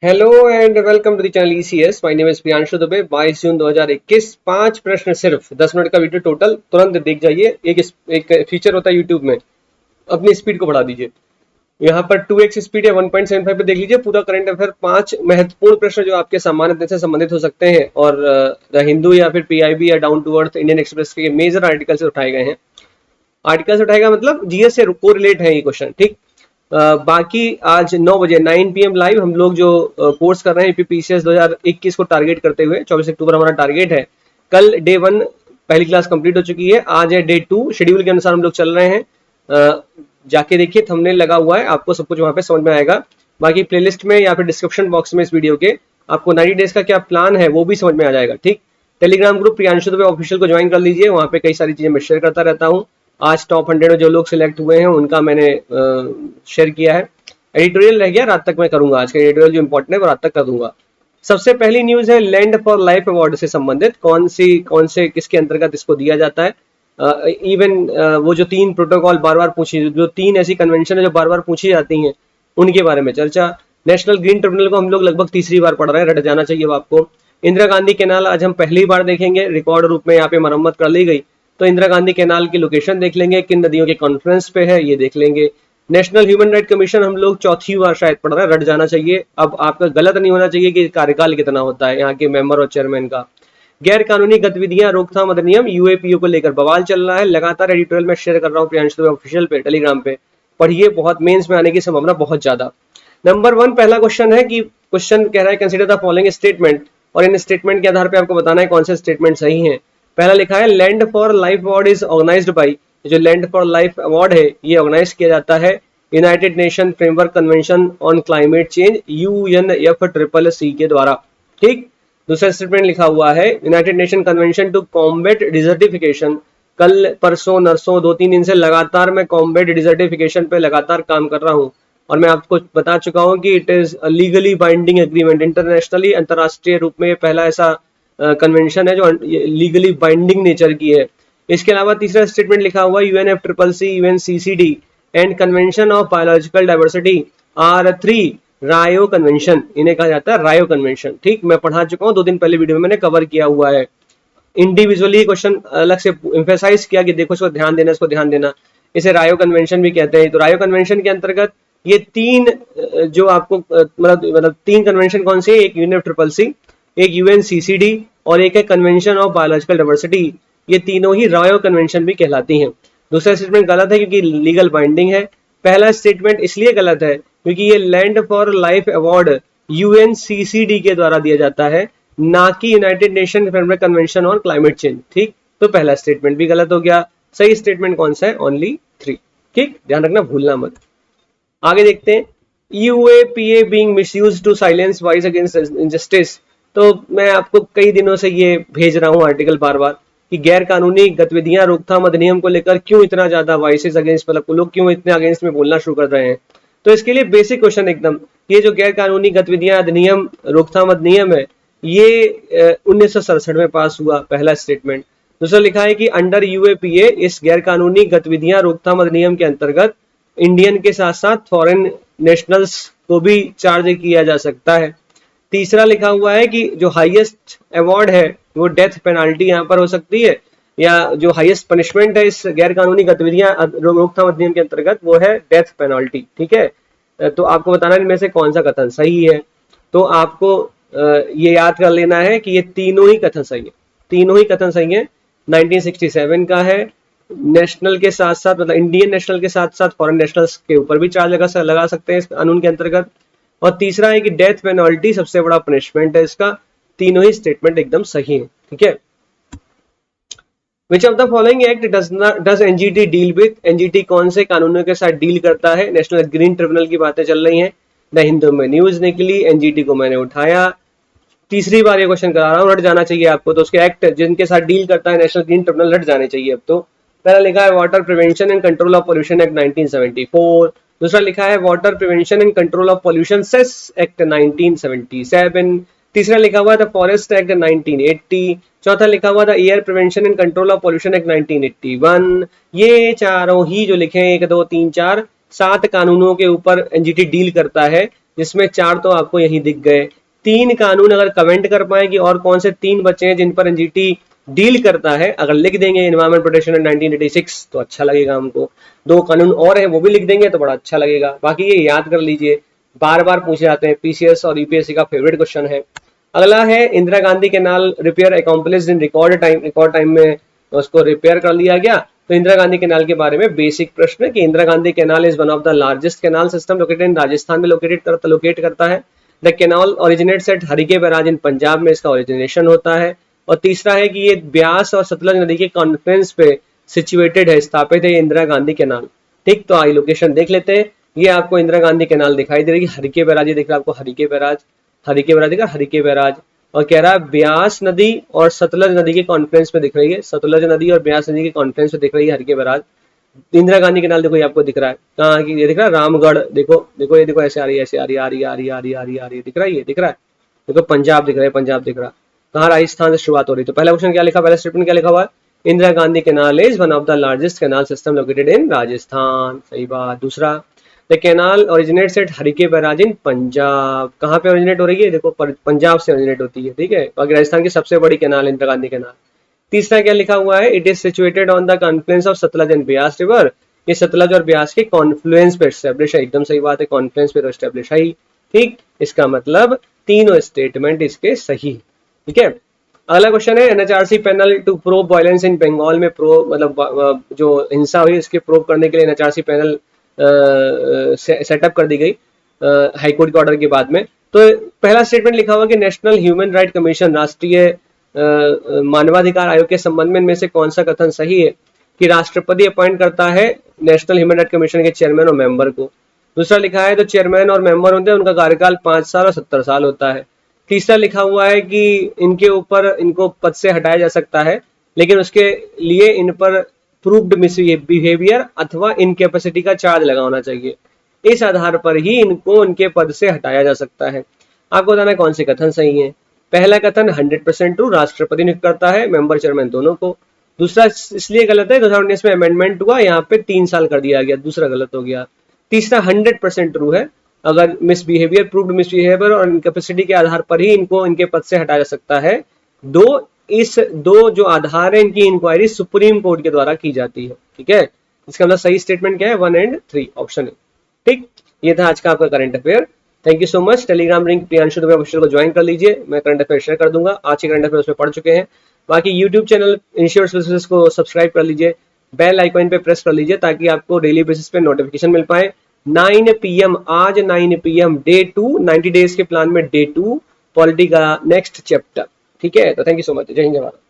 Hello and welcome to the channel ECS. My name is Priyanshu Dubey. 22 June 2021। 5 प्रश्न, सिर्फ 10 minute का video total. तुरंत देख जाइए। एक फीचर होता है यूट्यूब में, अपनी स्पीड को बढ़ा दीजिए। यहाँ पर 2x स्पीड है, 1.75 पे देख लीजिए पूरा करंट अफेयर। 5 महत्वपूर्ण प्रश्न जो आपके सामान्य से संबंधित हो सकते हैं और द हिंदू या फिर पीआईबी या Down to Earth Indian Express के मेजर आर्टिकल से उठाए गए हैं। आर्टिकल से उठाएगा मतलब जीएस से कोरिलेट है ये क्वेश्चन, ठीक। बाकी आज 9 बजे 9 PM लाइव हम लोग जो कोर्स कर रहे हैं यूपीपीसीएस 2021 को टारगेट करते हुए 24 अक्टूबर हमारा टारगेट है। कल डे 1 पहली क्लास कंप्लीट हो चुकी है, आज है डे 2। शेड्यूल के अनुसार हम लोग चल रहे हैं। जाके देखिए, थंबनेल लगा हुआ है, आपको सब कुछ वहां पे समझ में आएगा। बाकी प्लेलिस्ट में या फिर डिस्क्रिप्शन बॉक्स में इस वीडियो के आपको 90 डेज का क्या प्लान है वो भी समझ में आ जाएगा, ठीक। Telegram group Priyanshu Dubey official को ज्वाइन कर लीजिए, वहां पे कई सारी चीजें मैं शेयर करता रहता हूँ। आज टॉप 100 में जो लोग सिलेक्ट हुए हैं उनका मैंने शेयर किया है। एडिटोरियल रह गया, रात तक मैं करूंगा। आज का एडिटोरियल जो इंपॉर्टेंट है वो रात तक कर दूंगा। सबसे पहली न्यूज है लैंड फॉर लाइफ अवार्ड से संबंधित। कौन से किसके अंतर्गत इसको दिया जाता है। इवन वो जो 3 प्रोटोकॉल बार बार पूछी, जो 3 ऐसी कन्वेंशन है जो बार बार पूछी जाती हैं, उनके बारे में चर्चा। नेशनल ग्रीन ट्रिब्यूनल को हम लोग लगभग तीसरी बार पढ़ रहे हैं, रट जाना चाहिए अब आपको। इंदिरा गांधी कैनाल आज हम पहली बार देखेंगे, रिकॉर्ड रूप में यहाँ पे मरम्मत कर ली गई। तो इंदिरा गांधी कैनाल की लोकेशन देख लेंगे, किन नदियों के कॉन्फ्रेंस पे है ये देख लेंगे। नेशनल ह्यूमन राइट कमीशन हम लोग चौथी बार शायद पढ़ रहे हैं, रट जाना चाहिए। अब आपका गलत नहीं होना चाहिए कि कार्यकाल कितना होता है यहाँ के मेंबर और चेयरमैन का। गैर कानूनी गतिविधियां रोकथाम अधिनियम यूएपीओ को लेकर बवाल चल रहा है। लगातार एडिटोरियल में शेयर कर रहा हूँ प्रियांशु ऑफिशियल पे टेलीग्राम पे, पढ़िए, बहुत मेंस में आने की संभावना बहुत ज्यादा। नंबर 1 पहला क्वेश्चन है कि क्वेश्चन कह रहा है कंसीडर द फॉलोइंग स्टेटमेंट, और इन स्टेटमेंट के आधार पे आपको बताना है कौन से स्टेटमेंट सही हैं। पहला लिखा है land for life award is organised by. जो लैंड फॉर लाइफ अवार्ड है ये ऑर्गेनाइज किया जाता है United Nation framework convention on climate change UNFCCC के द्वारा, ठीक। दूसरा स्टेटमेंट लिखा हुआ है United Nation convention to combat desertification. कल परसों नरसों 2-3 दिन से लगातार मैं कॉम्बैट डिजर्टिफिकेशन पे लगातार काम कर रहा हूँ, और मैं आपको बता चुका हूँ कि it is legally binding agreement. Internationally, अंतरराष्ट्रीय रूप में ये पहला ऐसा कन्वेंशन है जो लीगली बाइंडिंग नेचर की है। इसके अलावा तीसरा स्टेटमेंट लिखा हुआ UNFCCC UNCCD and convention of biological diversity R3 रायो कन्वेंशन, इन्हें कहा जाता है रायो कन्वेंशन, ठीक। मैं पढ़ा चुका हूँ, 2 दिन पहले वीडियो में मैंने कवर किया हुआ है। इंडिविजुअली क्वेश्चन अलग से एम्फेसाइज किया कि देखो इसको ध्यान देना, इसको ध्यान देना। इसे रायो कन्वेंशन भी कहते हैं। तो रायो कन्वेंशन के अंतर्गत ये 3 जो आपको मतलब 3 कन्वेंशन कौन सी है, एक UNFCCC, एक UNCCD और एक है कन्वेंशन ऑफ बायोलॉजिकल डाइवर्सिटी। ये तीनों ही रायो कन्वेंशन भी कहलाती हैं। दूसरा स्टेटमेंट गलत है क्योंकि लीगल बाइंडिंग है। पहला स्टेटमेंट इसलिए गलत है क्योंकि ये land for life award UNCCD के द्वारा दिया जाता है, ना कि United Nation framework convention on climate change, ठीक। तो पहला स्टेटमेंट भी गलत हो गया। सही स्टेटमेंट कौन सा है, ओनली 3, ठीक, ध्यान रखना, भूलना मत। आगे देखते हैं UAPA being misused to silence voice against injustice. तो मैं आपको कई दिनों से ये भेज रहा हूँ आर्टिकल बार बार कि गैर कानूनी गतिविधियां रोकथाम अधिनियम को लेकर क्यों इतना ज्यादा वॉइसेस अगेंस्ट, मतलब लोग क्यों इतने अगेंस्ट में बोलना शुरू कर रहे हैं। तो इसके लिए बेसिक क्वेश्चन एकदम, ये जो गैर कानूनी गतिविधियां अधिनियम रोकथाम अधिनियम है ये 1967 में पास हुआ, पहला स्टेटमेंट। दूसरा लिखा है कि अंडर UAPA इस गैर कानूनी गतिविधियां रोकथाम अधिनियम के अंतर्गत इंडियन के साथ साथ फॉरेन नेशनल्स को भी चार्ज किया जा सकता है। तीसरा लिखा हुआ है कि जो हाईएस्ट अवार्ड है वो डेथ पेनाल्टी यहाँ पर हो सकती है, या जो हाईएस्ट पनिशमेंट है इस गैर कानूनी गतिविधियां रोकथाम अधिनियम के अंतर्गत वो है डेथ पेनाल्टी, ठीक है। तो आपको बताना इनमें से कौन सा कथन सही है। तो आपको ये याद कर लेना है कि ये तीनों ही कथन सही है, तीनों ही कथन सही है। 1967 का है, नेशनल के साथ साथ मतलब इंडियन नेशनल के साथ साथ फॉरेन नेशनल्स के ऊपर भी चार्ज लगा सकते हैं इस कानून के अंतर्गत। और तीसरा है कि डेथ पेनल्टी सबसे बड़ा पनिशमेंट है इसका। तीनों ही स्टेटमेंट एकदम सही है, ठीक है। Which of the following act does NGT deal with? NGT कौन से कानूनों के साथ डील करता है। नेशनल ग्रीन ट्रिब्यूनल की बातें चल रही हैं, द हिंदू में न्यूज निकली, NGT को मैंने उठाया। तीसरी बार ये क्वेश्चन करा रहा हूँ, रट जाना चाहिए आपको। तो उसके एक्ट जिनके साथ डील करता है नेशनल ग्रीन ट्रिब्यूनल, रट जाने चाहिए अब तो। पहला लिखा है water prevention and control of pollution act 1974। दूसरा लिखा है water prevention and control of pollution cess act 1977। तीसरा लिखा हुआ था फॉरेस्ट एक्ट 1980। चौथा लिखा हुआ था air prevention and control of pollution act 1981। ये चारों ही जो लिखे हैं 1 2 3 4 7 कानूनों के ऊपर NGT डील करता है, जिसमें 4 तो आपको यही दिख गए। 3 कानून अगर कमेंट कर पाए कि और कौन से 3 बचे हैं जिन पर एनजीटी डील करता है, अगर लिख देंगे एनवायरमेंट प्रोटेक्शन एक्ट 1986 तो अच्छा लगेगा हमको। 2 कानून और है वो भी लिख देंगे तो बड़ा अच्छा लगेगा। बाकी ये याद कर लीजिए, बार बार पूछे जाते हैं, पीसीएस और यूपीएससी का फेवरेट क्वेश्चन है। अगला है Indira Gandhi canal repair accomplished in record time में उसको रिपेयर कर लिया गया। तो इंदिरा गांधी कैनाल के बारे में बेसिक प्रश्न है कि Indira Gandhi canal is one of the largest canal system located in Rajasthan में लोकेट करता है। The canal originates at Harike barrage in Punjab में इसका ओरिजिनेशन होता है। और तीसरा है कि ये ब्यास और सतलज नदी के कॉन्फ्लुएंस पे सिचुएटेड है, स्थापित है इंदिरा गांधी कैनाल। ठीक, तो आई लोकेशन देख लेते हैं। ये आपको इंदिरा गांधी कैनाल दिखाई दे रही है, हरिके बैराज, ये दिख रहा है आपको हरिके बैराज दिखा, हरिके बैराज। और कह रहा है ब्यास नदी और सतलज नदी के कॉन्फ्लुएंस में दिख रही है, सतलज नदी और ब्यास नदी के कॉन्फ्लुएंस में दिख रही है हरिके बैराज। इंदिरा गांधी कैनाल देखो ये आपको दिख रहा है कहाँ की, ये दिख रहा है रामगढ़, देखो देखो ये देखो ऐसे आ रही है, ऐसे आ रही है, आ रही है, आ रही है, आ रही है, आ रही है, आ रही है, दिख रहा है, ये दिख रहा है, देखो पंजाब दिख रहा है, पंजाब दिख रहा है। कहाँ, राजस्थान से शुरुआत हो रही है। तो पहला क्वेश्चन क्या लिखा, पहला स्टेटमेंट क्या लिखा हुआ है, Indira Gandhi canal is one of the largest canal system located in Rajasthan, सही बात। दूसरा, the canal originates at Harike barrage in Punjab, कहाँ पे ओरिजिनेट हो रही है, देखो पंजाब से ओरिजिनेट होती है, ठीक है। बाकी राजस्थान की सबसे बड़ी कैनाल इंदिरा गांधी कैनाल। तीसरा क्या लिखा हुआ है, it is situated on the Confluence of Sutlej and Beas river, ये सतलज और ब्यास के कॉन्फ्लुएंस पे एस्टेब्लिश है, एकदम सही बात है, कॉन्फ्लुएंस पे तो एस्टेब्लिश है ही। ठीक, इसका मतलब तीनों स्टेटमेंट इसके सही, ठीक है। अगला क्वेश्चन है, NHRC panel to probe violence in Bengal में, प्रो मतलब जो हिंसा हुई उसके प्रोब करने के लिए एनएचआरसी पैनल सेटअप कर दी गई हाईकोर्ट के ऑर्डर के बाद में। तो पहला स्टेटमेंट लिखा हुआ कि नेशनल ह्यूमन राइट कमीशन, राष्ट्रीय मानवाधिकार आयोग के संबंध में इनमें से कौन सा कथन सही है कि राष्ट्रपति अपॉइंट करता है नेशनल ह्यूमन राइट कमीशन के चेयरमैन और मेंबर को। दूसरा लिखा है, तो चेयरमैन और मेंबर होते हैं उनका कार्यकाल 5 साल और 70 साल होता है। तीसरा लिखा हुआ है कि इनके ऊपर इनको पद से हटाया जा सकता है, लेकिन उसके लिए इन पर प्रूव्ड मिसबिहेवियर अथवा इनकैपेसिटी का चार्ज लगा होना चाहिए, इस आधार पर ही इनको उनके पद से हटाया जा सकता है। आपको बताना है कौन से कथन सही है। पहला कथन 100% ट्रू, राष्ट्रपति नियुक्त करता है मेंबर चेयरमैन दोनों को। दूसरा इसलिए गलत है, 2019 में अमेंडमेंट हुआ, यहाँ पे 3 साल कर दिया गया, दूसरा गलत हो गया। तीसरा 100% ट्रू है, अगर मिसबिहेवियर, प्रूव्ड मिसबिहेवियर और इनकैपेसिटी के आधार पर ही इनको इनके पद से हटाया जा सकता है। इस दो जो आधार है इनकी इंक्वायरी सुप्रीम कोर्ट के द्वारा की जाती है, ठीक है। इसका मतलब सही स्टेटमेंट क्या है, 1 और 3 ऑप्शन है। ठीक, ये था आज का आपका current affair. Thank you so much. Telegram link Priyanshu Dubey official को ज्वाइन कर लीजिए, मैं करंट अफेयर शेयर कर दूंगा, आज के करंट अफेयर उसमें पढ़ चुके हैं। बाकी यूट्यूब चैनल इंश्योरेंस बिजनेस को सब्सक्राइब कर लीजिए, बेल आइकन पे प्रेस कर लीजिए ताकि आपको डेली बेसिस पे नोटिफिकेशन मिल पाए। 9 PM आज 9 PM डे 2, 90 डेज के प्लान में डे 2 पॉलिटी का नेक्स्ट चैप्टर, ठीक है। तो थैंक यू सो मच, जय हिंद जय भारत।